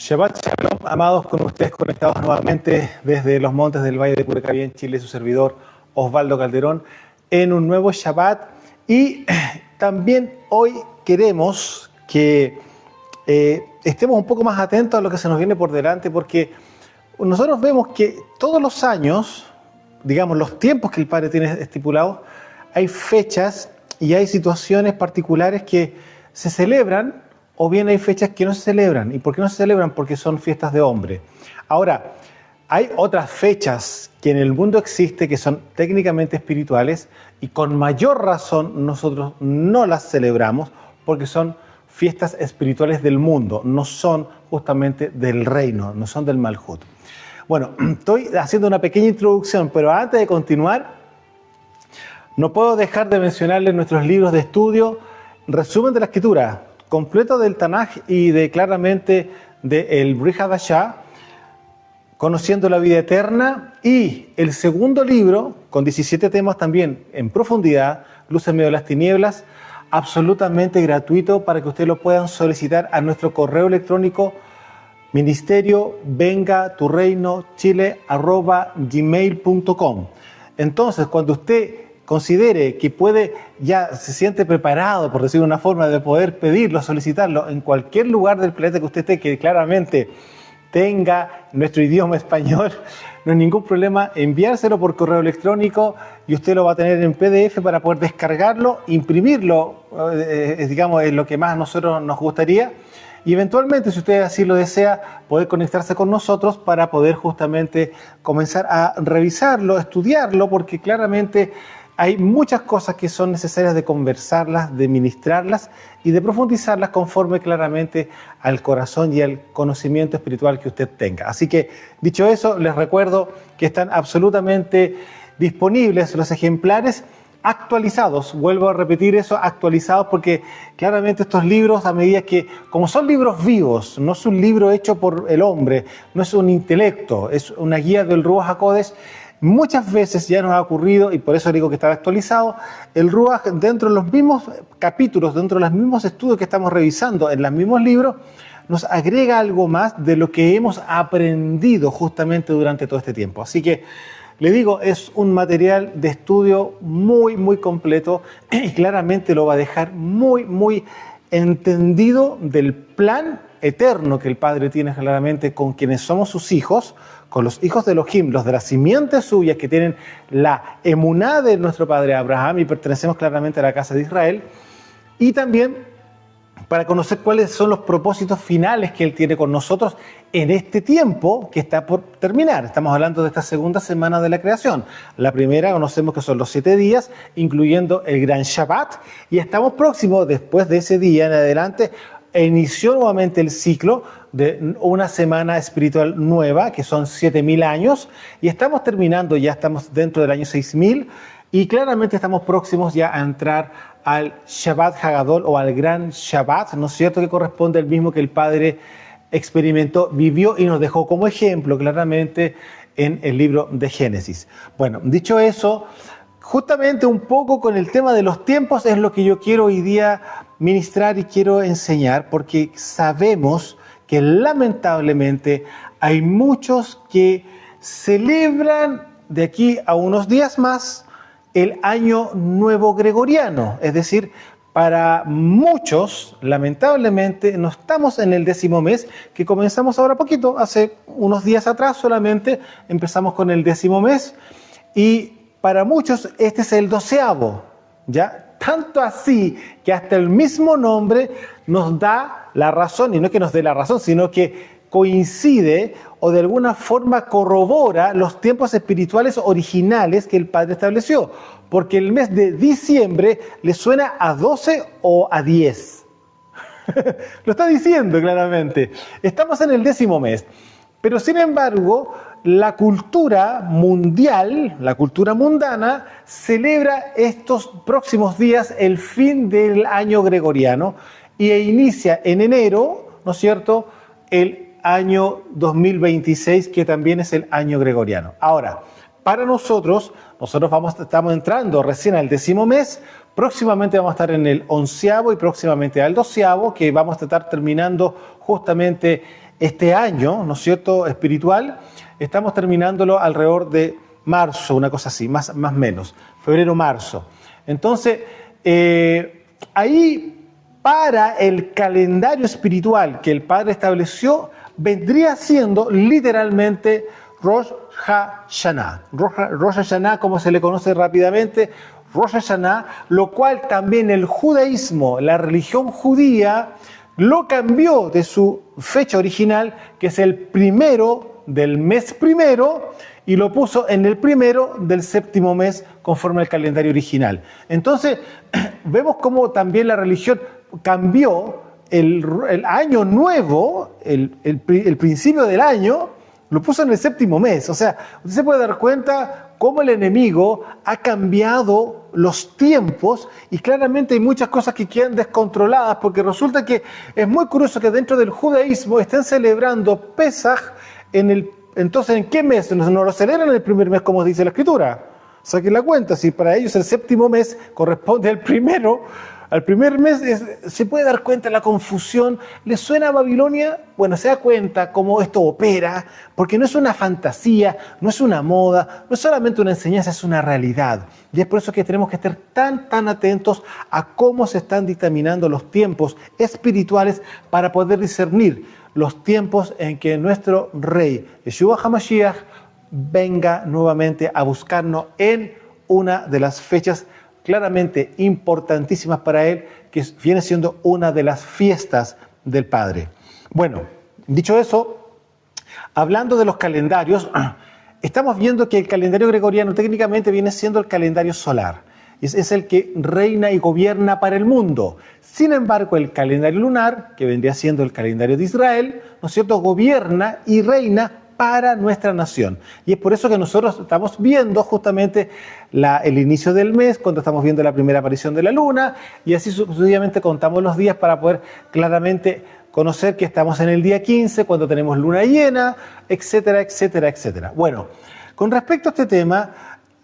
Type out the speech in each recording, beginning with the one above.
Shabbat Shalom, amados, con ustedes conectados nuevamente desde los montes del Valle de Curacaví en Chile, su servidor Osvaldo Calderón, en un nuevo Shabbat. Y también hoy queremos que estemos un poco más atentos a lo que se nos viene por delante, porque nosotros vemos que todos los años, digamos, los tiempos que el Padre tiene estipulados, hay fechas y hay situaciones particulares que se celebran, o bien hay fechas que no se celebran. ¿Y por qué no se celebran? Porque son fiestas de hombre. Ahora, hay otras fechas que en el mundo existen que son técnicamente espirituales y con mayor razón nosotros no las celebramos porque son fiestas espirituales del mundo, no son justamente del reino, no son del Malhut. Bueno, estoy haciendo una pequeña introducción, pero antes de continuar, no puedo dejar de mencionarles nuestros libros de estudio, resumen de la Escritura, completo del Tanaj y claramente del Brit Hadashah, Conociendo la Vida Eterna, y el segundo libro, con 17 temas también en profundidad, Luz en medio de las tinieblas, absolutamente gratuito para que ustedes lo puedan solicitar a nuestro correo electrónico ministeriovengaturreinochile@gmail.com. Entonces, cuando usted considere que ya se siente preparado, por decirlo de una forma, de poder pedirlo, solicitarlo en cualquier lugar del planeta que usted esté, que claramente tenga nuestro idioma español, no hay ningún problema, enviárselo por correo electrónico y usted lo va a tener en PDF para poder descargarlo, imprimirlo, digamos, es lo que más a nosotros nos gustaría. Y eventualmente, si usted así lo desea, poder conectarse con nosotros para poder justamente comenzar a revisarlo, estudiarlo, porque claramente hay muchas cosas que son necesarias de conversarlas, de ministrarlas y de profundizarlas conforme claramente al corazón y al conocimiento espiritual que usted tenga. Así que, dicho eso, les recuerdo que están absolutamente disponibles los ejemplares actualizados, vuelvo a repetir eso, actualizados, porque claramente estos libros, a medida que, como son libros vivos, no es un libro hecho por el hombre, no es un intelecto, es una guía del Ruach HaKodesh. Muchas veces ya nos ha ocurrido, y por eso digo que está actualizado, el Ruach dentro de los mismos capítulos, dentro de los mismos estudios que estamos revisando en los mismos libros, nos agrega algo más de lo que hemos aprendido justamente durante todo este tiempo. Así que, le digo, es un material de estudio muy, muy completo y claramente lo va a dejar muy, muy entendido del plan eterno que el Padre tiene claramente con quienes somos sus hijos, con los hijos de Elohim, los de las simientes suyas que tienen la emuná de nuestro Padre Abraham y pertenecemos claramente a la casa de Israel, y también para conocer cuáles son los propósitos finales que Él tiene con nosotros en este tiempo que está por terminar. Estamos hablando de esta segunda semana de la creación. La primera conocemos que son los 7 días, incluyendo el Gran Shabbat, y estamos próximos, después de ese día en adelante, inició nuevamente el ciclo de una semana espiritual nueva, que son 7.000 años, y estamos terminando, ya estamos dentro del año 6.000, y claramente estamos próximos ya a entrar al Shabbat Hagadol o al Gran Shabbat, ¿no es cierto?, que corresponde al mismo que el Padre experimentó, vivió y nos dejó como ejemplo claramente en el libro de Génesis. Bueno, dicho eso, justamente un poco con el tema de los tiempos es lo que yo quiero hoy día ministrar y quiero enseñar, porque sabemos que lamentablemente hay muchos que celebran de aquí a unos días más el año nuevo gregoriano, es decir, para muchos, lamentablemente, no estamos en el 10º mes, que comenzamos ahora poquito, hace unos días atrás solamente empezamos con el 10º mes, y para muchos este es el 12º, ¿ya? Tanto así que hasta el mismo nombre nos da la razón, y no es que nos dé la razón, sino que coincide o de alguna forma corrobora los tiempos espirituales originales que el Padre estableció, porque el mes de diciembre le suena a 12 o a 10. Lo está diciendo claramente. Estamos en el 10º mes, pero sin embargo la cultura mundial, la cultura mundana, celebra estos próximos días el fin del año gregoriano e inicia en enero, ¿no es cierto?, el año 2026, que también es el año gregoriano. Ahora, para nosotros estamos entrando recién al 10º mes, próximamente vamos a estar en el 11º y próximamente al 12º, que vamos a estar terminando justamente este año, ¿no es cierto?, espiritual, estamos terminándolo alrededor de marzo, una cosa así, más o menos, febrero-marzo. Entonces, ahí para el calendario espiritual que el Padre estableció, vendría siendo literalmente Rosh Hashanah. Rosh Hashanah, como se le conoce rápidamente, Rosh Hashanah, lo cual también el judaísmo, la religión judía, lo cambió de su fecha original, que es el primero del mes primero, y lo puso en el primero del séptimo mes conforme al calendario original. Entonces, vemos cómo también la religión cambió el año nuevo, el principio del año, lo puso en el séptimo mes. O sea, usted se puede dar cuenta cómo el enemigo ha cambiado los tiempos y claramente hay muchas cosas que quedan descontroladas, porque resulta que es muy curioso que dentro del judaísmo estén celebrando Pesaj entonces, ¿en qué mes? No lo celebran en el primer mes, como dice la Escritura. Saquen la cuenta, si para ellos el séptimo mes corresponde al primer mes, se puede dar cuenta de la confusión. ¿Les suena a Babilonia? Bueno, se da cuenta cómo esto opera, porque no es una fantasía, no es una moda, no es solamente una enseñanza, es una realidad. Y es por eso que tenemos que estar tan atentos a cómo se están dictaminando los tiempos espirituales para poder discernir los tiempos en que nuestro Rey, Yeshua HaMashiach, venga nuevamente a buscarnos en una de las fechas claramente importantísimas para Él, que viene siendo una de las fiestas del Padre. Bueno, dicho eso, hablando de los calendarios, estamos viendo que el calendario gregoriano técnicamente viene siendo el calendario solar. Es el que reina y gobierna para el mundo. Sin embargo, el calendario lunar, que vendría siendo el calendario de Israel, ¿no es cierto?, gobierna y reina para nuestra nación. Y es por eso que nosotros estamos viendo justamente el inicio del mes, cuando estamos viendo la primera aparición de la luna, y así sucesivamente contamos los días para poder claramente conocer que estamos en el día 15, cuando tenemos luna llena, etcétera, etcétera, etcétera. Bueno, con respecto a este tema,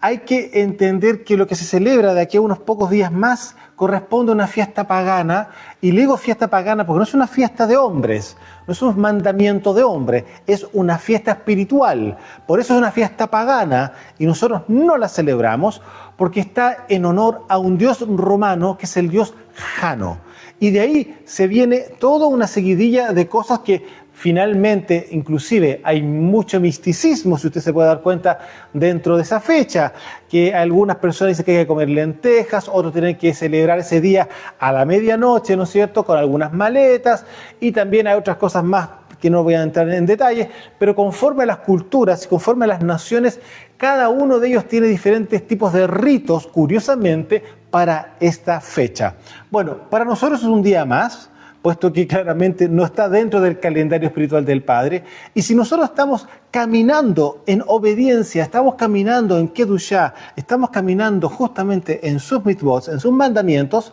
hay que entender que lo que se celebra de aquí a unos pocos días más corresponde a una fiesta pagana, y le digo fiesta pagana porque no es una fiesta de hombres, no es un mandamiento de hombres, es una fiesta espiritual. Por eso es una fiesta pagana y nosotros no la celebramos porque está en honor a un dios romano que es el dios Jano. Y de ahí se viene toda una seguidilla de cosas que finalmente, inclusive, hay mucho misticismo, si usted se puede dar cuenta, dentro de esa fecha, que algunas personas dicen que hay que comer lentejas, otros tienen que celebrar ese día a la medianoche, ¿no es cierto?, con algunas maletas, y también hay otras cosas más que no voy a entrar en detalle, pero conforme a las culturas y conforme a las naciones, cada uno de ellos tiene diferentes tipos de ritos, curiosamente, para esta fecha. Bueno, para nosotros es un día más, puesto que claramente no está dentro del calendario espiritual del Padre. Y si nosotros estamos caminando en obediencia, estamos caminando en Kedushá, estamos caminando justamente en sus mitzvot, en sus mandamientos,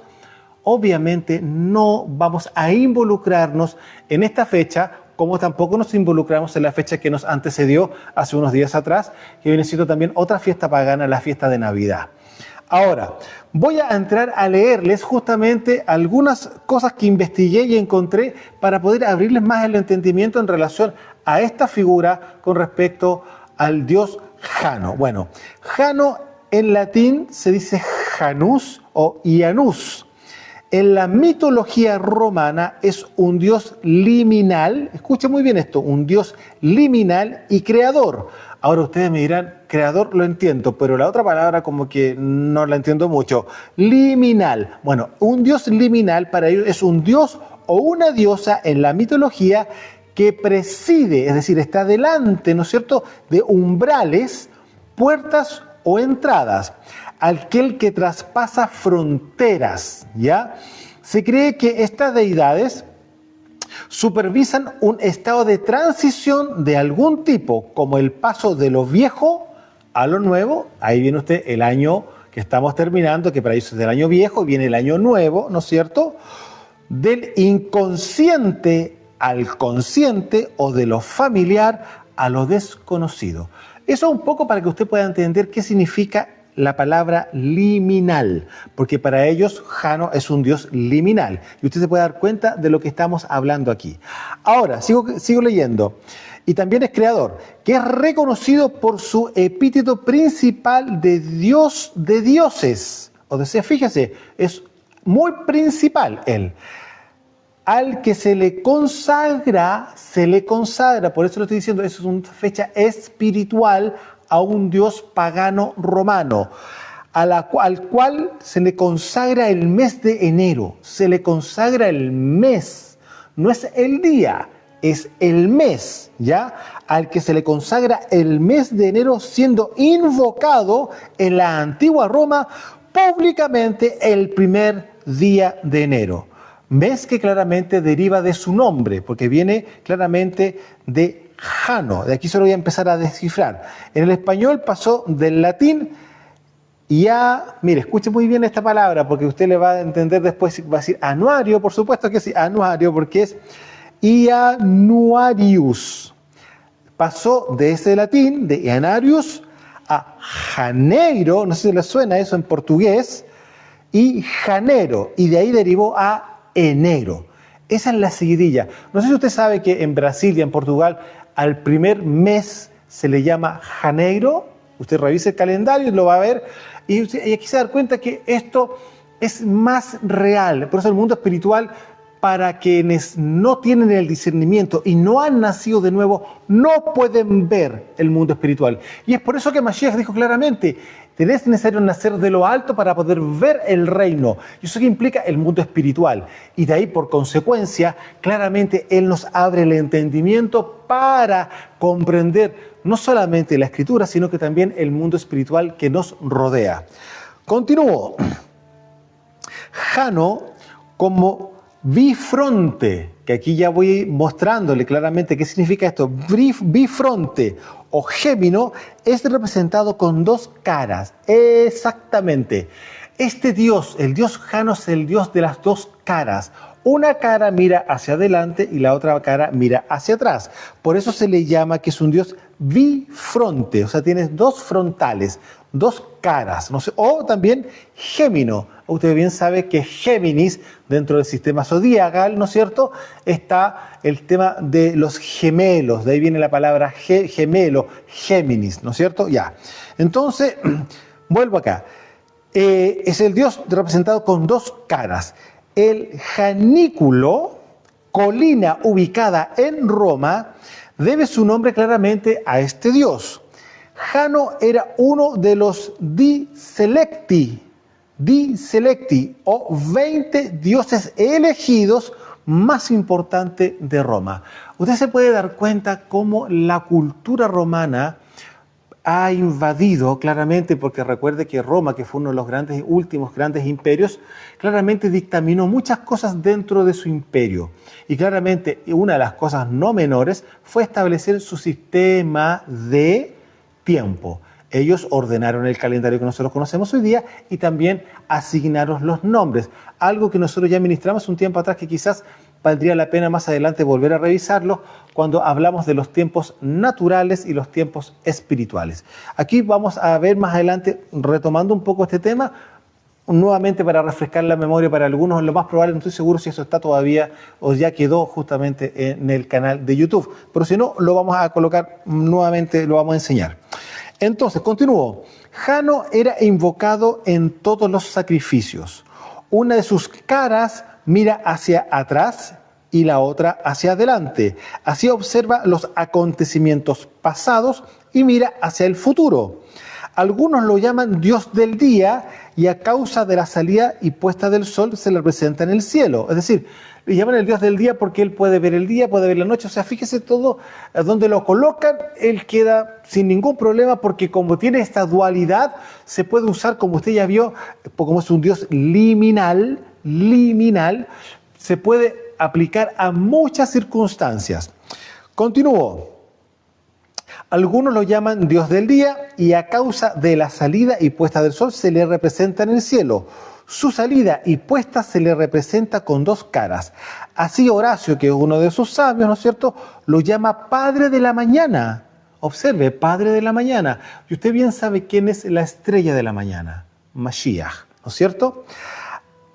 obviamente no vamos a involucrarnos en esta fecha, como tampoco nos involucramos en la fecha que nos antecedió hace unos días atrás, que viene siendo también otra fiesta pagana, la fiesta de Navidad. Ahora, voy a entrar a leerles justamente algunas cosas que investigué y encontré para poder abrirles más el entendimiento en relación a esta figura con respecto al dios Jano. Bueno, Jano en latín se dice Janus o Janus. En la mitología romana es un dios liminal, escuchen muy bien esto, un dios liminal y creador. Ahora ustedes me dirán, creador lo entiendo, pero la otra palabra como que no la entiendo mucho. Liminal. Bueno, un dios liminal para ellos es un dios o una diosa en la mitología que preside, es decir, está delante, ¿no es cierto?, de umbrales, puertas o entradas. Aquel que traspasa fronteras, ¿ya? Se cree que estas deidades supervisan un estado de transición de algún tipo, como el paso de lo viejo a lo nuevo. Ahí viene usted el año que estamos terminando, que para ellos es el año viejo, viene el año nuevo, ¿no es cierto? Del inconsciente al consciente o de lo familiar a lo desconocido. Eso un poco para que usted pueda entender qué significa la palabra liminal, porque para ellos Jano es un dios liminal. Y usted se puede dar cuenta de lo que estamos hablando aquí. Ahora, sigo leyendo. Y también es creador, que es reconocido por su epíteto principal de Dios de dioses. O sea, fíjese, es muy principal él. Al que se le consagra, por eso lo estoy diciendo, eso es una fecha espiritual a un dios pagano romano, al cual se le consagra el mes de enero, se le consagra el mes, no es el día, es el mes, ¿ya? Al que se le consagra el mes de enero, siendo invocado en la antigua Roma públicamente el primer día de enero. Mes que claramente deriva de su nombre, porque viene claramente de Jano. De aquí se lo voy a empezar a descifrar. En el español pasó del latín mire, escuche muy bien esta palabra, porque usted le va a entender después, va a decir anuario, por supuesto que sí, anuario, porque es Ianuarius. Pasó de ese latín, de Ianuarius, a janeiro, no sé si le suena eso en portugués, y janero, y de ahí derivó a enero. Esa es la seguidilla. No sé si usted sabe que en Brasil y en Portugal al primer mes se le llama janeiro. Usted revise el calendario y lo va a ver. Y aquí se da cuenta que esto es más real. Por eso el mundo espiritual, para quienes no tienen el discernimiento y no han nacido de nuevo, no pueden ver el mundo espiritual. Y es por eso que Mashiach dijo claramente: tenés necesario nacer de lo alto para poder ver el reino. Y eso que implica el mundo espiritual. Y de ahí, por consecuencia, claramente Él nos abre el entendimiento para comprender no solamente la Escritura, sino que también el mundo espiritual que nos rodea. Continúo. Jano como bifronte, que aquí ya voy mostrándole claramente qué significa esto. Bifronte o gémino es representado con dos caras, exactamente. Este dios, el dios Jano, es el dios de las dos caras. Una cara mira hacia adelante y la otra cara mira hacia atrás. Por eso se le llama que es un dios bifronte, o sea, tienes dos frontales, dos caras, no sé, o también gémino. Usted bien sabe que Géminis, dentro del sistema zodiacal, ¿no es cierto?, está el tema de los gemelos, de ahí viene la palabra gemelo, Géminis, ¿no es cierto? Ya. Entonces, vuelvo acá. Es el dios representado con dos caras. El janículo, colina ubicada en Roma, debe su nombre claramente a este dios. Jano era uno de los diselecti o 20 dioses elegidos más importantes de Roma. Usted se puede dar cuenta cómo la cultura romana ha invadido claramente, porque recuerde que Roma, que fue uno de los últimos grandes imperios, claramente dictaminó muchas cosas dentro de su imperio. Y claramente una de las cosas no menores fue establecer su sistema de tiempo. Ellos ordenaron el calendario que nosotros conocemos hoy día y también asignaron los nombres. Algo que nosotros ya ministramos un tiempo atrás, que quizás valdría la pena más adelante volver a revisarlo cuando hablamos de los tiempos naturales y los tiempos espirituales. Aquí vamos a ver más adelante, retomando un poco este tema, nuevamente para refrescar la memoria para algunos. Lo más probable, no estoy seguro si eso está todavía o ya quedó justamente en el canal de YouTube, pero si no, lo vamos a colocar nuevamente, lo vamos a enseñar. Entonces, continúo. Jano era invocado en todos los sacrificios. Una de sus caras mira hacia atrás y la otra hacia adelante. Así observa los acontecimientos pasados y mira hacia el futuro. Algunos lo llaman Dios del día y a causa de la salida y puesta del sol se le representa en el cielo. Es decir, le llaman el Dios del día porque él puede ver el día, puede ver la noche. O sea, fíjese todo, donde lo colocan, él queda sin ningún problema porque como tiene esta dualidad, se puede usar, como usted ya vio, como es un Dios liminal, se puede aplicar a muchas circunstancias. Continúo. Algunos lo llaman Dios del día y a causa de la salida y puesta del sol se le representa en el cielo. Su salida y puesta se le representa con dos caras. Así Horacio, que es uno de sus sabios, ¿no es cierto?, lo llama Padre de la Mañana. Observe, Padre de la mañana. Y usted bien sabe quién es la estrella de la mañana, Mashiach, ¿no es cierto?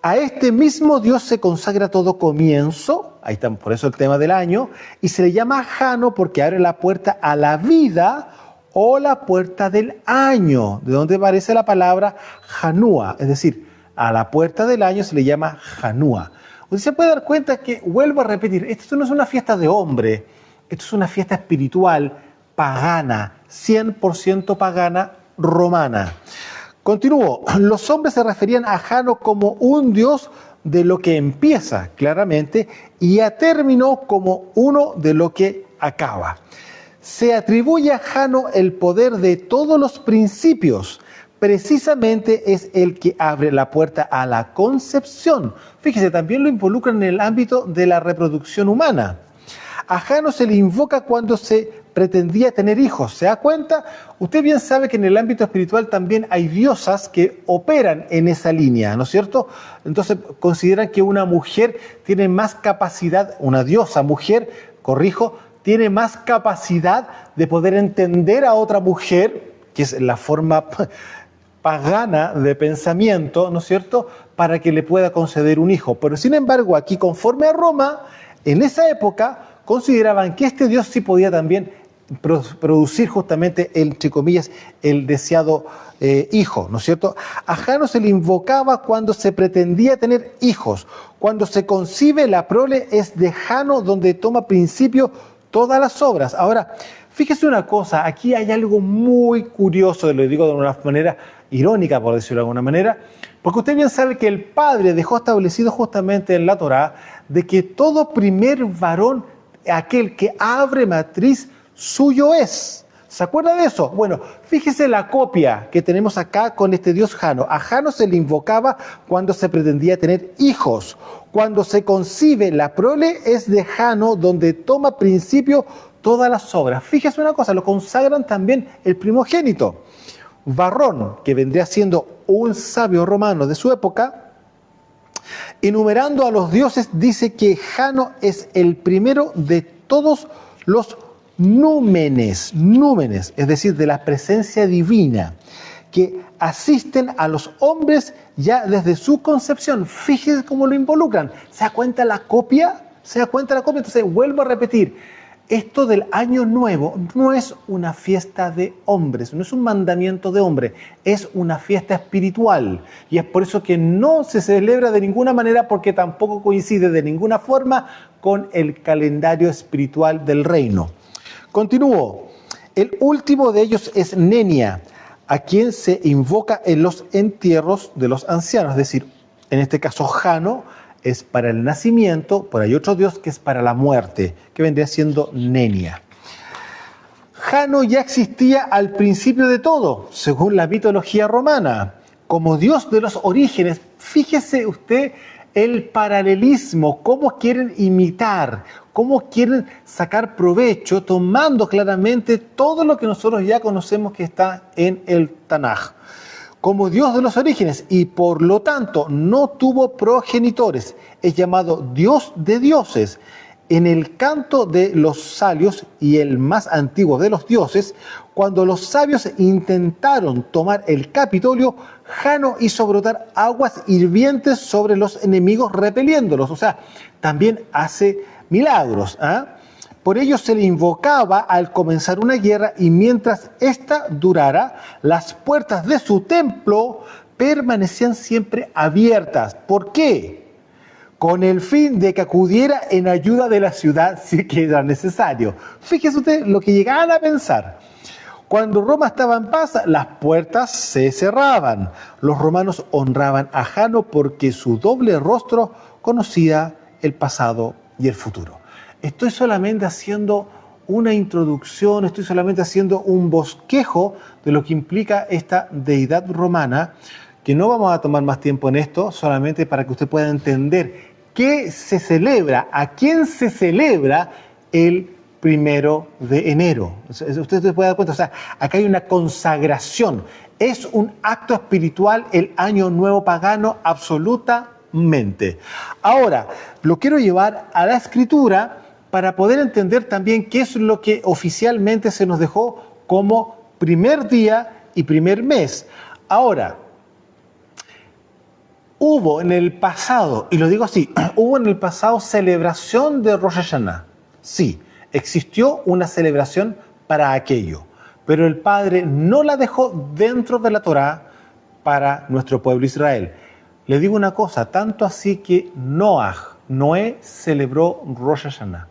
A este mismo Dios se consagra todo comienzo, ahí está, por eso el tema del año, y se le llama Jano porque abre la puerta a la vida o la puerta del año, de donde aparece la palabra Janúa, es decir, a la puerta del año se le llama Janúa. Usted se puede dar cuenta que, vuelvo a repetir, esto no es una fiesta de hombre, esto es una fiesta espiritual, pagana, 100% pagana, romana. Continúo, los hombres se referían a Jano como un dios de lo que empieza, claramente, y a término como uno de lo que acaba. Se atribuye a Jano el poder de todos los principios. Precisamente es el que abre la puerta a la concepción. Fíjese, también lo involucran en el ámbito de la reproducción humana. A Jano se le invoca cuando se pretendía tener hijos. ¿Se da cuenta? Usted bien sabe que en el ámbito espiritual también hay diosas que operan en esa línea, ¿no es cierto? Entonces consideran que una mujer tiene más capacidad, una diosa mujer, corrijo, tiene más capacidad de poder entender a otra mujer, que es la forma pagana de pensamiento, ¿no es cierto?, para que le pueda conceder un hijo. Pero sin embargo, aquí, conforme a Roma, en esa época, consideraban que este Dios sí podía también producir justamente, entre comillas, el deseado hijo, ¿no es cierto? A Jano se le invocaba cuando se pretendía tener hijos. Cuando se concibe la prole es de Jano donde toma principio todas las obras. Ahora, fíjese una cosa, aquí hay algo muy curioso, lo digo de una manera irónica, por decirlo de alguna manera, porque usted bien sabe que el Padre dejó establecido justamente en la Torá de que todo primer varón, aquel que abre matriz, suyo es. ¿Se acuerda de eso? Bueno, fíjese la copia que tenemos acá con este dios Jano. A Jano se le invocaba cuando se pretendía tener hijos. Cuando se concibe la prole es de Jano donde toma principio todas las obras. Fíjese una cosa, lo consagran también el primogénito. Varrón, que vendría siendo un sabio romano de su época, enumerando a los dioses, dice que Jano es el primero de todos los númenes, es decir, de la presencia divina, que asisten a los hombres ya desde su concepción. Fíjense cómo lo involucran. ¿Se da cuenta la copia? ¿Se da cuenta la copia? Entonces, vuelvo a repetir, esto del año nuevo no es una fiesta de hombres, no es un mandamiento de hombre, es una fiesta espiritual. Y es por eso que no se celebra de ninguna manera, porque tampoco coincide de ninguna forma con el calendario espiritual del reino. Continúo. El último de ellos es Nenia, a quien se invoca en los entierros de los ancianos. Es decir, en este caso Jano es para el nacimiento, pero hay otro dios que es para la muerte, que vendría siendo Nenia. Jano ya existía al principio de todo, según la mitología romana, como dios de los orígenes. Fíjese usted el paralelismo, cómo quieren imitar, cómo quieren sacar provecho, tomando claramente todo lo que nosotros ya conocemos que está en el Tanaj. Como Dios de los orígenes, y por lo tanto no tuvo progenitores, es llamado Dios de dioses. En el canto de los Salios, y el más antiguo de los dioses, cuando los sabios intentaron tomar el Capitolio, Jano hizo brotar aguas hirvientes sobre los enemigos repeliéndolos. O sea, también hace milagros. Por ello se le invocaba al comenzar una guerra, y mientras ésta durara, las puertas de su templo permanecían siempre abiertas. ¿Por qué? Con el fin de que acudiera en ayuda de la ciudad si que era necesario. Fíjese usted lo que llegaban a pensar. Cuando Roma estaba en paz, las puertas se cerraban. Los romanos honraban a Jano porque su doble rostro conocía el pasado y el futuro. Estoy solamente haciendo una introducción, estoy solamente haciendo un bosquejo de lo que implica esta deidad romana, que no vamos a tomar más tiempo en esto, solamente para que usted pueda entender qué se celebra, a quién se celebra el 1 de enero. Usted se puede dar cuenta, o sea, acá hay una consagración, es un acto espiritual el año nuevo pagano, absolutamente. Ahora, lo quiero llevar a la escritura, para poder entender también qué es lo que oficialmente se nos dejó como primer día y primer mes. Ahora, hubo en el pasado, y lo digo así, hubo en el pasado celebración de Rosh Hashanah. Sí, existió una celebración para aquello, pero el Padre no la dejó dentro de la Torá para nuestro pueblo Israel. Le digo una cosa, tanto así que Noé celebró Rosh Hashanah.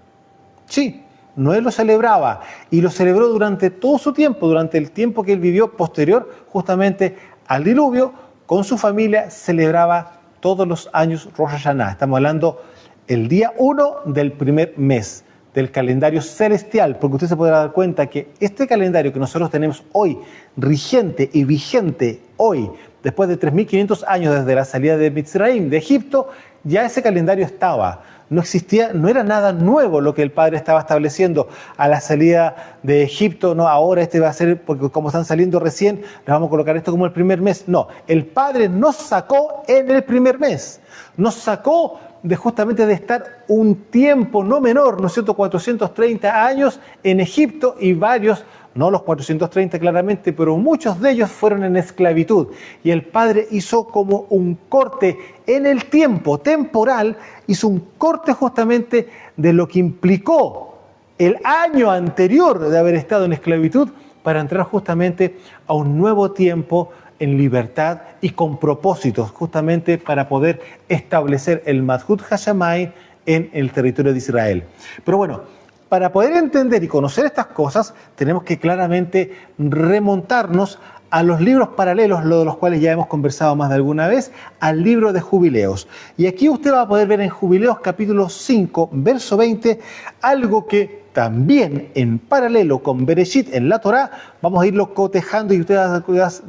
Sí, Noé lo celebraba y lo celebró durante todo su tiempo, durante el tiempo que él vivió posterior justamente al diluvio, con su familia celebraba todos los años Rosh Hashanah. Estamos hablando el día 1 del primer mes del calendario celestial, porque usted se podrá dar cuenta que este calendario que nosotros tenemos hoy, rigente y vigente hoy, después de 3.500 años desde la salida de Mitzrayim, de Egipto, ya ese calendario estaba. No existía, no era nada nuevo lo que el Padre estaba estableciendo a la salida de Egipto. No, ahora este va a ser, porque como están saliendo recién, les vamos a colocar esto como el primer mes. No, el Padre nos sacó en el primer mes. Nos sacó justamente de estar un tiempo no menor, ¿no es cierto?, 430 años en Egipto y varios, no los 430 claramente, pero muchos de ellos fueron en esclavitud. Y el Padre hizo como un corte en el tiempo temporal, hizo un corte justamente de lo que implicó el año anterior de haber estado en esclavitud para entrar justamente a un nuevo tiempo en libertad y con propósitos, justamente para poder establecer el Malhut Hashamayim en el territorio de Israel. Pero bueno, para poder entender y conocer estas cosas, tenemos que claramente remontarnos a los libros paralelos, lo de los cuales ya hemos conversado más de alguna vez, al libro de Jubileos. Y aquí usted va a poder ver en Jubileos capítulo 5, verso 20, algo que también en paralelo con Bereshit en la Torá, vamos a irlo cotejando y usted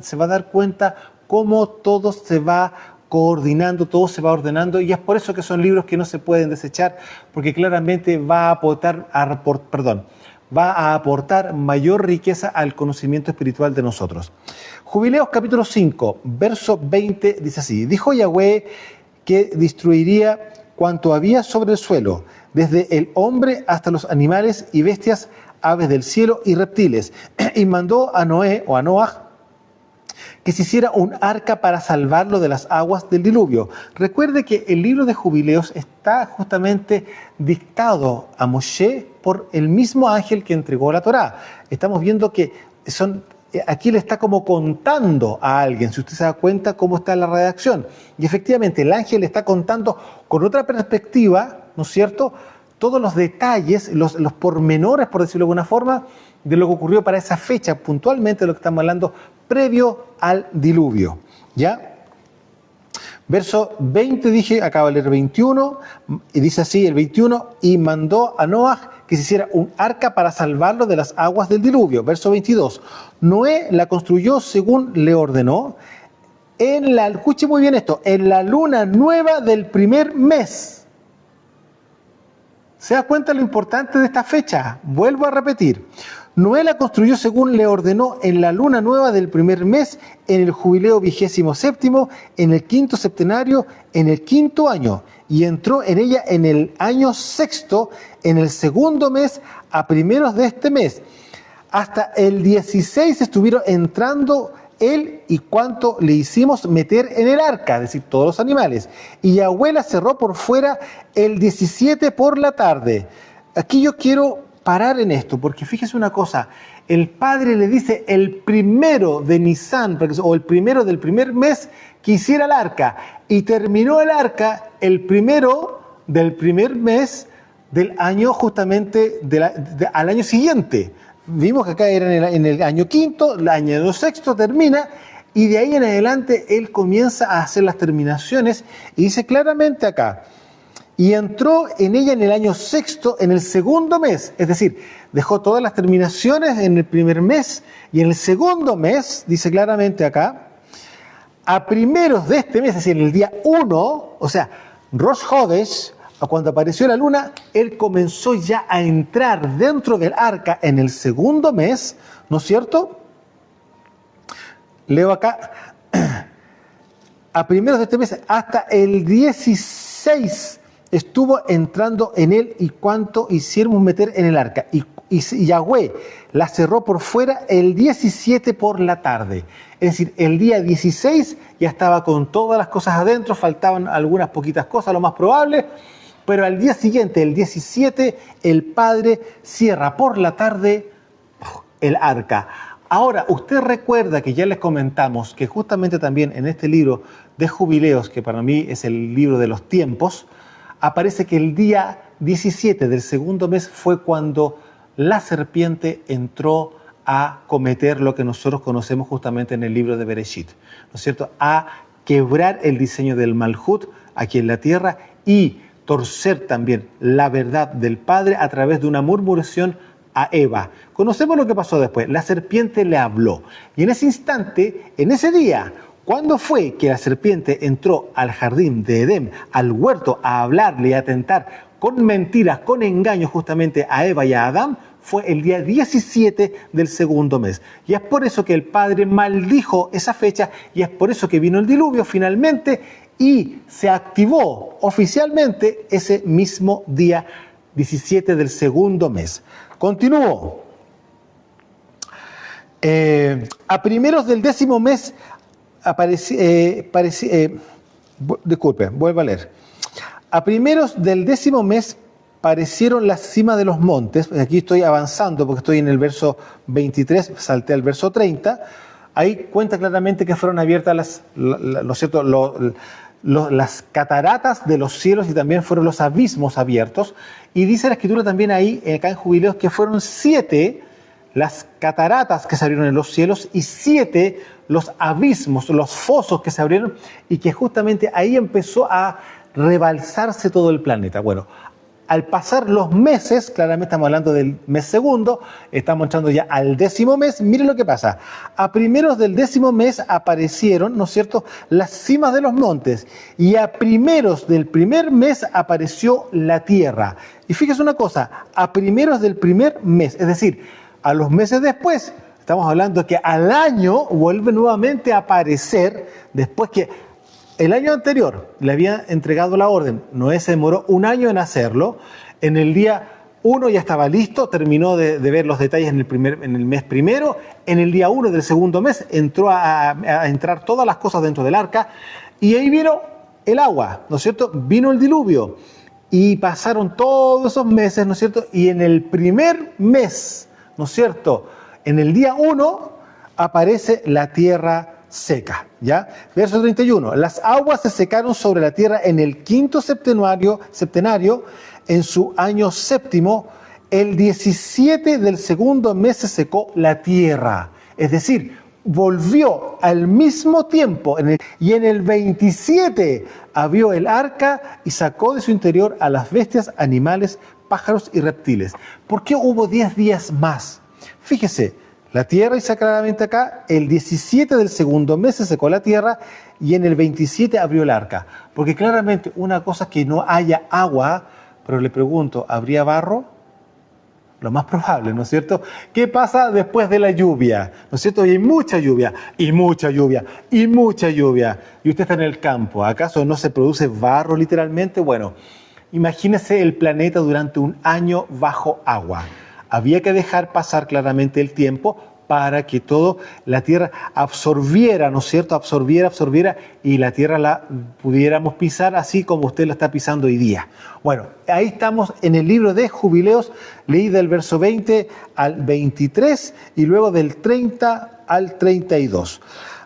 se va a dar cuenta cómo todo se va coordinando, todo se va ordenando, y es por eso que son libros que no se pueden desechar, porque claramente va a aportar mayor riqueza al conocimiento espiritual de nosotros. Jubileos capítulo 5, verso 20 dice así: dijo Yahweh que destruiría cuanto había sobre el suelo, desde el hombre hasta los animales y bestias, aves del cielo y reptiles, y mandó a Noé o a Noaj que se hiciera un arca para salvarlo de las aguas del diluvio. Recuerde que el libro de Jubileos está justamente dictado a Moshe por el mismo ángel que entregó la Torá. Estamos viendo que aquí le está como contando a alguien, si usted se da cuenta cómo está la redacción. Y efectivamente el ángel le está contando con otra perspectiva, ¿no es cierto?, todos los detalles, los pormenores, por decirlo de alguna forma, de lo que ocurrió para esa fecha, puntualmente de lo que estamos hablando, previo al diluvio. ¿Ya? Verso 20 dije, acabo de leer 21, y dice así el 21, y mandó a Noaj que se hiciera un arca para salvarlo de las aguas del diluvio. Verso 22, Noé la construyó según le ordenó, escuche muy bien esto, en la luna nueva del primer mes. ¿Se da cuenta lo importante de esta fecha? Vuelvo a repetir. Noé la construyó según le ordenó en la luna nueva del primer mes, en el jubileo 27º, en el 5º septenario, en el 5º año, y entró en ella en el año 6º, en el 2º mes, a primeros de este mes. Hasta el 16 estuvieron entrando él y cuanto le hicimos meter en el arca, es decir, todos los animales. Y Yahweh la cerró por fuera el 17 por la tarde. Aquí yo quiero parar en esto, porque fíjese una cosa, el Padre le dice el primero de Nisan, o el primero del primer mes, que hiciera el arca, y terminó el arca el primero del primer mes del año, justamente al año siguiente. Vimos que acá era en el año 5º, el año 6º termina, y de ahí en adelante él comienza a hacer las terminaciones, y dice claramente acá, y entró en ella en el año 6º, en el 2º mes, es decir, dejó todas las terminaciones en el primer mes, y en el 2º mes, dice claramente acá, a primeros de este mes, es decir, en el día 1, o sea, Rosh Hodesh, cuando apareció la luna, él comenzó ya a entrar dentro del arca en el 2º mes, ¿no es cierto? Leo acá, a primeros de este mes, hasta el 16 estuvo entrando en él y cuánto hiciéramos meter en el arca. Y Yahweh la cerró por fuera el 17 por la tarde. Es decir, el día 16 ya estaba con todas las cosas adentro, faltaban algunas poquitas cosas, lo más probable, pero al día siguiente, el 17, el Padre cierra por la tarde el arca. Ahora, usted recuerda que ya les comentamos que justamente también en este libro de Jubileos, que para mí es el libro de los tiempos, aparece que el día 17 del segundo mes fue cuando la serpiente entró a cometer lo que nosotros conocemos justamente en el libro de Bereshit, ¿no es cierto? A quebrar el diseño del Malhut aquí en la tierra y torcer también la verdad del Padre a través de una murmuración a Eva. Conocemos lo que pasó después. La serpiente le habló. Y en ese instante, en ese día, ¿cuándo fue que la serpiente entró al jardín de Edén, al huerto, a hablarle y a tentar con mentiras, con engaños justamente a Eva y a Adán? Fue el día 17 del segundo mes. Y es por eso que el Padre maldijo esa fecha y es por eso que vino el diluvio finalmente y se activó oficialmente ese mismo día 17 del segundo mes. Continúo. A primeros del 10º mes disculpe, vuelvo a leer. A primeros del 10º mes parecieron las cimas de los montes. Aquí estoy avanzando porque estoy en el verso 23, salté al verso 30. Ahí cuenta claramente que fueron abiertas las cataratas de los cielos y también fueron los abismos abiertos. Y dice la Escritura también ahí, acá en Jubileos, que fueron 7 las cataratas que se abrieron en los cielos y 7 los abismos, los fosos que se abrieron y que justamente ahí empezó a rebalsarse todo el planeta. Bueno, al pasar los meses, claramente estamos hablando del mes segundo, estamos entrando ya al 10º mes, miren lo que pasa. A primeros del 10º mes aparecieron, ¿no es cierto?, las cimas de los montes y a primeros del primer mes apareció la tierra. Y fíjese una cosa, a primeros del primer mes, es decir, a los meses después, estamos hablando que al año vuelve nuevamente a aparecer, después que el año anterior le había entregado la orden, Noé se demoró un año en hacerlo, en el día 1 ya estaba listo, terminó de ver los detalles en el mes primero, en el día 1 del segundo mes entró a entrar todas las cosas dentro del arca y ahí vino el agua, ¿no es cierto? Vino el diluvio y pasaron todos esos meses, ¿no es cierto? Y en el primer mes, ¿no es cierto?, en el día 1 aparece la tierra seca, ¿ya? Verso 31. Las aguas se secaron sobre la tierra en el 5º septenario, en su año 7º, el 17 del segundo mes se secó la tierra. Es decir, volvió al mismo tiempo, y en el 27 abrió el arca y sacó de su interior a las bestias, animales, pájaros y reptiles. ¿Por qué hubo 10 días más? Fíjese, la tierra, y claramente acá, el 17 del segundo mes se secó la tierra y en el 27 abrió el arca. Porque claramente una cosa es que no haya agua, pero le pregunto, ¿habría barro? Lo más probable, ¿no es cierto? ¿Qué pasa después de la lluvia? ¿No es cierto? Y hay mucha lluvia, y mucha lluvia, y mucha lluvia. Y usted está en el campo. ¿Acaso no se produce barro literalmente? Bueno, imagínese el planeta durante un año bajo agua. Había que dejar pasar claramente el tiempo para que todo la tierra absorbiera, ¿no es cierto? Absorbiera y la tierra la pudiéramos pisar así como usted la está pisando hoy día. Bueno, ahí estamos en el libro de Jubileos, leí del verso 20 al 23 y luego del 30 al 32.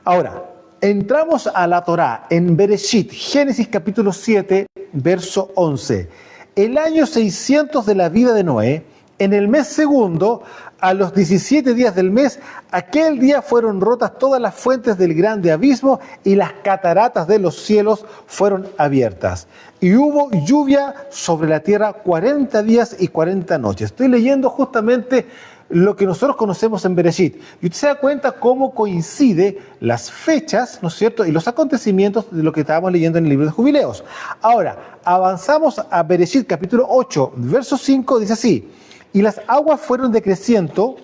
Ahora, entramos a la Torá en Bereshit, Génesis capítulo 7, verso 11. El año 600 de la vida de Noé, en el mes segundo, a los 17 días del mes, aquel día fueron rotas todas las fuentes del grande abismo y las cataratas de los cielos fueron abiertas. Y hubo lluvia sobre la tierra 40 días y 40 noches. Estoy leyendo justamente lo que nosotros conocemos en Bereshit. Y usted se da cuenta cómo coincide las fechas, ¿no es cierto?, y los acontecimientos de lo que estábamos leyendo en el libro de Jubileos. Ahora, avanzamos a Bereshit, capítulo 8, verso 5, dice así: y las aguas fueron decreciendo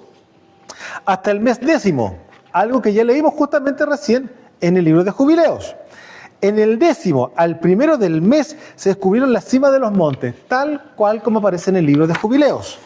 hasta el mes 10º, algo que ya leímos justamente recién en el libro de Jubileos. En el 10º, al 1 del mes, se descubrieron las cimas de los montes, tal cual como aparece en el libro de Jubileos.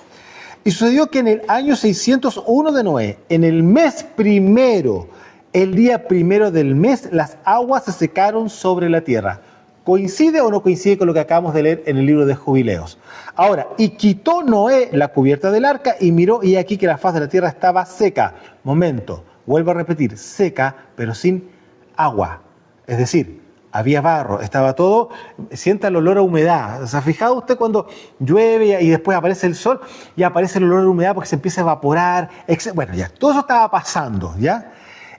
Y sucedió que en el año 601 de Noé, en el mes primero, el día 1 del mes, las aguas se secaron sobre la tierra. ¿Coincide o no coincide con lo que acabamos de leer en el libro de Jubileos? Ahora, y quitó Noé la cubierta del arca y miró, y aquí que la faz de la tierra estaba seca. Momento, vuelvo a repetir, seca, pero sin agua. Es decir, había barro, estaba todo, sienta el olor a humedad. ¿Se ha fijado usted cuando llueve y después aparece el sol y aparece el olor a humedad porque se empieza a evaporar? Bueno, ya, todo eso estaba pasando, ¿ya?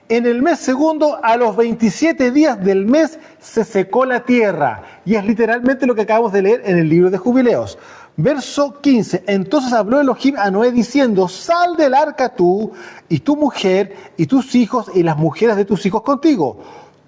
En el mes segundo, a los 27 días del mes, se secó la tierra. Y es literalmente lo que acabamos de leer en el libro de Jubileos. Verso 15. Entonces habló Elohim a Noé diciendo, sal del arca tú y tu mujer y tus hijos y las mujeres de tus hijos contigo.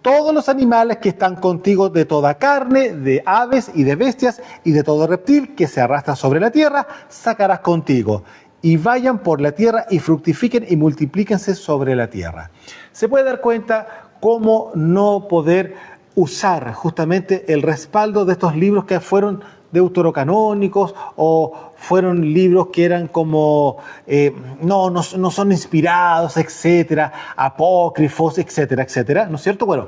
Todos los animales que están contigo de toda carne, de aves y de bestias y de todo reptil que se arrastra sobre la tierra, sacarás contigo. Y vayan por la tierra y fructifiquen y multiplíquense sobre la tierra. Se puede dar cuenta cómo no poder usar justamente el respaldo de estos libros que fueron deuterocanónicos o fueron libros que eran como no son inspirados, etcétera, apócrifos, etcétera, etcétera, ¿no es cierto? Bueno,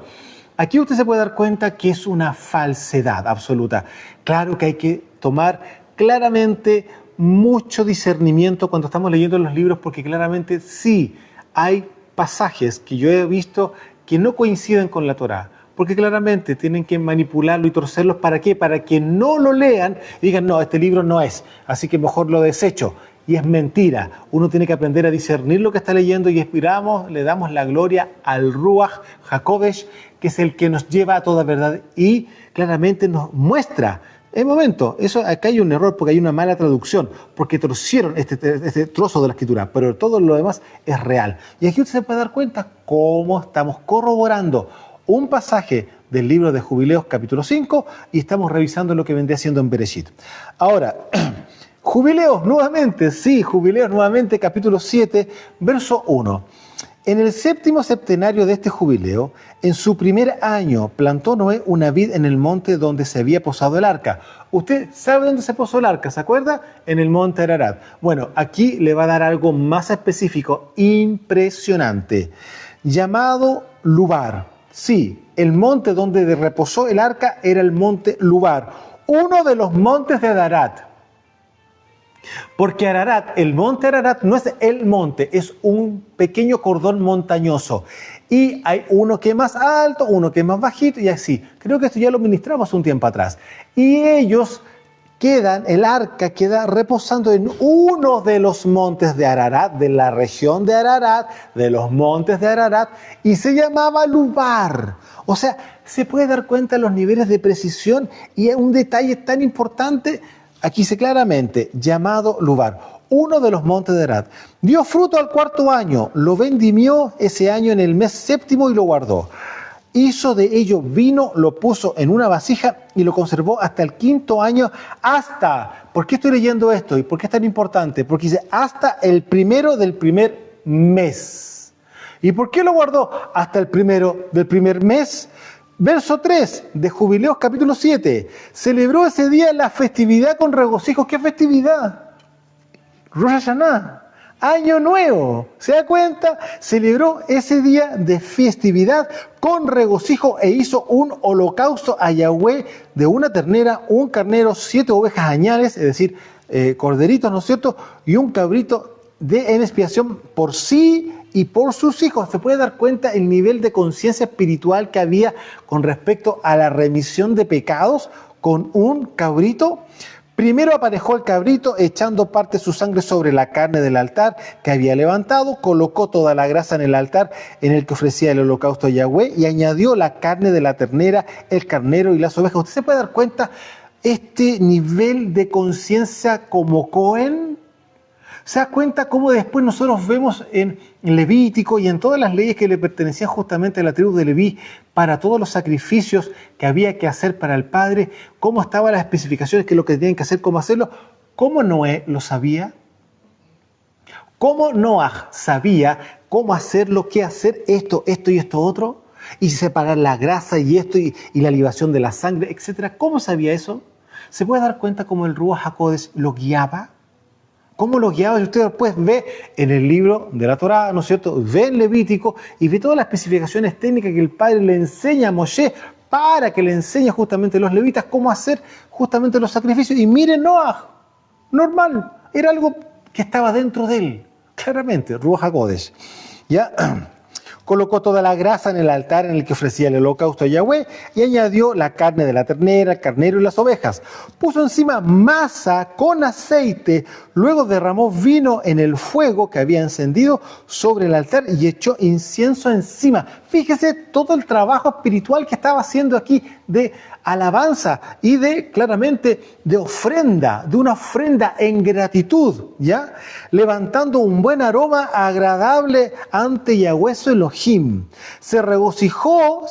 aquí usted se puede dar cuenta que es una falsedad absoluta. Claro que hay que tomar claramente mucho discernimiento cuando estamos leyendo los libros, porque claramente sí hay pasajes que yo he visto que no coinciden con la Torá, porque claramente tienen que manipularlo y torcerlos. ¿Para qué? Para que no lo lean y digan, no, este libro no es, así que mejor lo desecho. Y es mentira. Uno tiene que aprender a discernir lo que está leyendo y le damos la gloria al Ruach HaKodesh, que es el que nos lleva a toda verdad y claramente nos muestra. En momento, acá hay un error porque hay una mala traducción, porque torcieron este trozo de la escritura, pero todo lo demás es real. Y aquí usted se puede dar cuenta cómo estamos corroborando un pasaje del libro de Jubileos capítulo 5 y estamos revisando lo que vendría siendo en Bereshit. Ahora, Jubileos nuevamente, capítulo 7, verso 1. En el 7º septenario de este jubileo, en su primer año, plantó Noé una vid en el monte donde se había posado el arca. ¿Usted sabe dónde se posó el arca? ¿Se acuerda? En el monte Ararat. Bueno, aquí le va a dar algo más específico, impresionante, llamado Lubar. Sí, el monte donde reposó el arca era el monte Lubar, uno de los montes de Ararat. Porque Ararat, el monte Ararat no es el monte, es un pequeño cordón montañoso. Y hay uno que es más alto, uno que es más bajito y así. Creo que esto ya lo ministramos un tiempo atrás. Y el arca queda reposando en uno de los montes de Ararat, de la región de Ararat, de los montes de Ararat, y se llamaba Lubar. O sea, se puede dar cuenta de los niveles de precisión y un detalle tan importante. Aquí dice claramente, llamado Lubar, uno de los montes de Ararat. Dio fruto al 4º año, lo vendimió ese año en el mes 7º y lo guardó. Hizo de ello vino, lo puso en una vasija y lo conservó hasta el 5º año, ¿por qué estoy leyendo esto y por qué es tan importante? Porque dice hasta el 1 del primer mes. ¿Y por qué lo guardó hasta el 1 del primer mes? Verso 3 de Jubileos capítulo 7. Celebró ese día la festividad con regocijo. ¿Qué festividad? Rosh Hashanah, Año Nuevo. ¿Se da cuenta? Celebró ese día de festividad con regocijo e hizo un holocausto a Yahweh de una ternera, un carnero, 7 ovejas añales, es decir, corderitos, ¿no es cierto? Y un cabrito en expiación por sí y por sus hijos. Se puede dar cuenta el nivel de conciencia espiritual que había con respecto a la remisión de pecados con un cabrito. Primero aparejó el cabrito echando parte de su sangre sobre la carne del altar que había levantado, colocó toda la grasa en el altar en el que ofrecía el holocausto a Yahweh y añadió la carne de la ternera, el carnero y las ovejas. Usted se puede dar cuenta este nivel de conciencia como Cohen. ¿Se da cuenta cómo después nosotros vemos en Levítico y en todas las leyes que le pertenecían justamente a la tribu de Leví para todos los sacrificios que había que hacer para el Padre, cómo estaban las especificaciones, qué es lo que tenían que hacer, cómo hacerlo? ¿Cómo Noé lo sabía? ¿Cómo Noaj sabía cómo hacerlo, qué hacer, esto y esto otro? y separar la grasa y esto y la libación de la sangre, etc. ¿Cómo sabía eso? ¿Se puede dar cuenta cómo el Ruach HaKodesh lo guiaba? ¿Cómo lo guiaba? Y usted después ve en el libro de la Torá, ¿no es cierto? Ve en Levítico y ve todas las especificaciones técnicas que el Padre le enseña a Moshe para que le enseñe justamente a los levitas cómo hacer justamente los sacrificios. Y miren Noah, normal, era algo que estaba dentro de él, claramente, Ruach HaKodesh. ¿Ya? Colocó toda la grasa en el altar en el que ofrecía el holocausto a Yahweh y añadió la carne de la ternera, el carnero y las ovejas. Puso encima masa con aceite, luego derramó vino en el fuego que había encendido sobre el altar y echó incienso encima. Fíjese todo el trabajo espiritual que estaba haciendo aquí de alabanza y claramente de ofrenda, de una ofrenda en gratitud, ¿ya? Levantando un buen aroma agradable ante Yahweh su Elohim. Se regocijó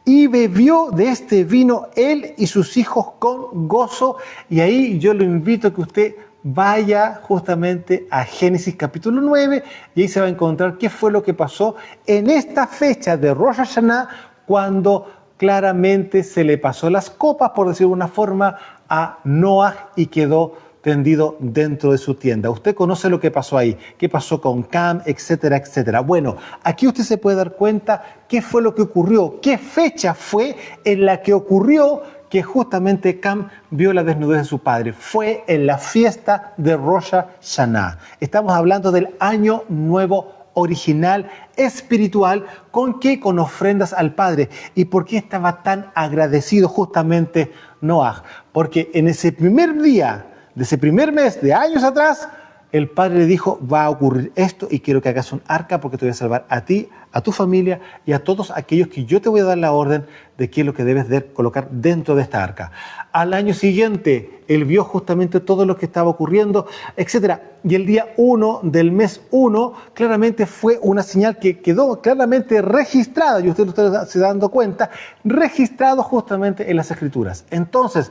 y bebió de este vino él y sus hijos con gozo. Y ahí yo lo invito a que usted vaya justamente a Génesis capítulo 9 y ahí se va a encontrar qué fue lo que pasó en esta fecha de Rosh Hashanah, cuando claramente se le pasó las copas, por decirlo de una forma, a Noah y quedó tendido dentro de su tienda. Usted conoce lo que pasó ahí, qué pasó con Cam, etcétera, etcétera. Bueno, aquí usted se puede dar cuenta qué fue lo que ocurrió, qué fecha fue en la que ocurrió que justamente Cam vio la desnudez de su padre. Fue en la fiesta de Rosh Hashanah. Estamos hablando del año nuevo original, espiritual, ¿con qué? Con ofrendas al Padre. ¿Y por qué estaba tan agradecido justamente Noah? Porque en ese primer día, de ese primer mes de años atrás, el Padre le dijo, va a ocurrir esto y quiero que hagas un arca porque te voy a salvar a ti, a tu familia y a todos aquellos que yo te voy a dar la orden de qué es lo que debes de colocar dentro de esta arca. Al año siguiente, él vio justamente todo lo que estaba ocurriendo, etc. Y el día 1 del mes 1, claramente fue una señal que quedó claramente registrada, y usted lo está se dando cuenta, registrado justamente en las Escrituras. Entonces,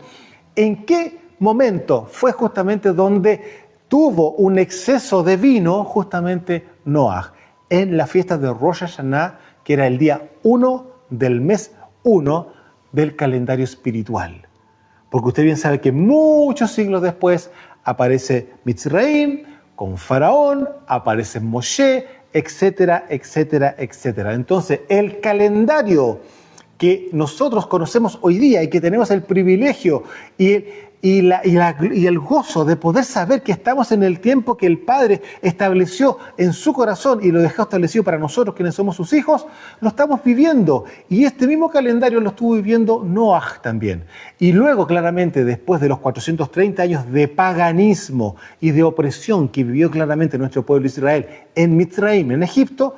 ¿en qué momento fue justamente donde tuvo un exceso de vino justamente Noah? En la fiesta de Rosh Hashanah, que era el día 1 del mes 1 del calendario espiritual. Porque usted bien sabe que muchos siglos después aparece Mitzraim con Faraón, aparece Moshe, etcétera, etcétera, etcétera. Entonces, el calendario que nosotros conocemos hoy día y que tenemos el privilegio y el gozo de poder saber que estamos en el tiempo que el Padre estableció en su corazón y lo dejó establecido para nosotros, quienes somos sus hijos, lo estamos viviendo. Y este mismo calendario lo estuvo viviendo Noah también. Y luego, claramente, después de los 430 años de paganismo y de opresión que vivió claramente nuestro pueblo Israel en Mitzraim, en Egipto,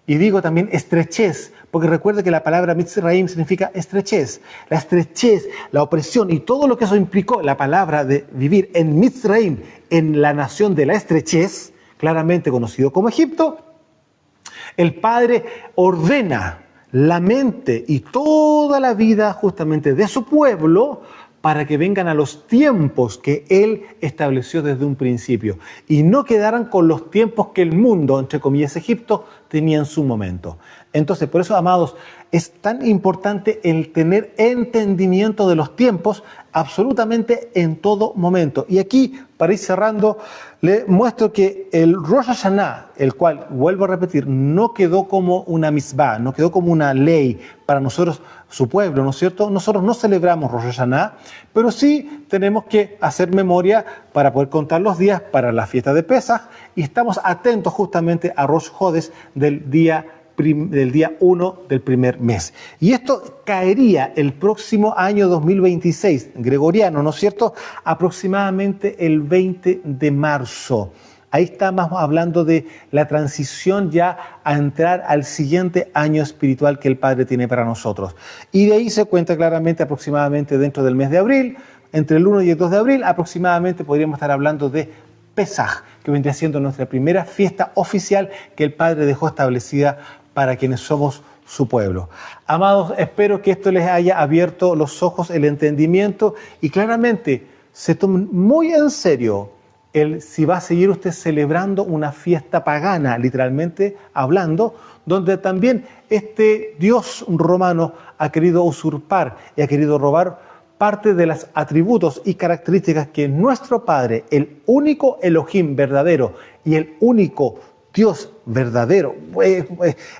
y digo también estrechez, porque recuerde que la palabra Mitzraim significa estrechez. La estrechez, la opresión y todo lo que eso implicó, la palabra de vivir en Mitzraim, en la nación de la estrechez, claramente conocido como Egipto, el Padre ordena la mente y toda la vida justamente de su pueblo para que vengan a los tiempos que Él estableció desde un principio y no quedaran con los tiempos que el mundo, entre comillas Egipto, tenía en su momento. Entonces, por eso, amados, es tan importante el tener entendimiento de los tiempos absolutamente en todo momento. Y aquí, para ir cerrando, le muestro que el Rosh Hashanah, el cual, vuelvo a repetir, no quedó como una misbah, no quedó como una ley para nosotros, su pueblo, ¿no es cierto? Nosotros no celebramos Rosh Hashanah, pero sí tenemos que hacer memoria para poder contar los días para la fiesta de Pesaj y estamos atentos justamente a Rosh Hodesh del día 1 del primer mes. Y esto caería el próximo año 2026, gregoriano, ¿no es cierto? Aproximadamente el 20 de marzo. Ahí estamos hablando de la transición ya a entrar al siguiente año espiritual que el Padre tiene para nosotros. Y de ahí se cuenta claramente aproximadamente dentro del mes de abril, entre el 1 y el 2 de abril, aproximadamente podríamos estar hablando de Pesaj, que vendría siendo nuestra primera fiesta oficial que el Padre dejó establecida para quienes somos su pueblo. Amados, espero que esto les haya abierto los ojos, el entendimiento y claramente se tomen muy en serio si va a seguir usted celebrando una fiesta pagana, literalmente hablando, donde también este Dios romano ha querido usurpar y ha querido robar parte de los atributos y características que nuestro Padre, el único Elohim verdadero y el único Dios verdadero.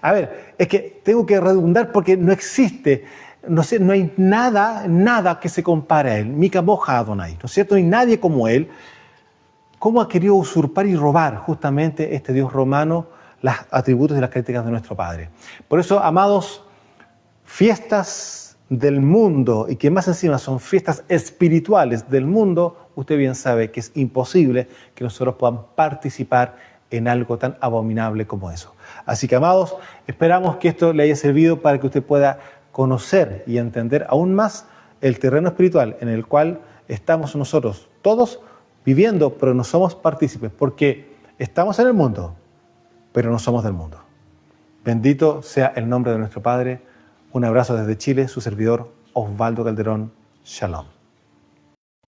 A ver, es que tengo que redundar porque no existe, no hay nada que se compare a Él. Mika moja Adonai, ¿no es cierto? No hay nadie como Él. ¿Cómo ha querido usurpar y robar justamente este Dios romano los atributos y las características de nuestro Padre? Por eso, amados, fiestas del mundo, y que más encima son fiestas espirituales del mundo, usted bien sabe que es imposible que nosotros podamos participar en algo tan abominable como eso. Así que, amados, esperamos que esto le haya servido para que usted pueda conocer y entender aún más el terreno espiritual en el cual estamos nosotros todos viviendo, pero no somos partícipes, porque estamos en el mundo, pero no somos del mundo. Bendito sea el nombre de nuestro Padre. Un abrazo desde Chile, su servidor Osvaldo Calderón. Shalom.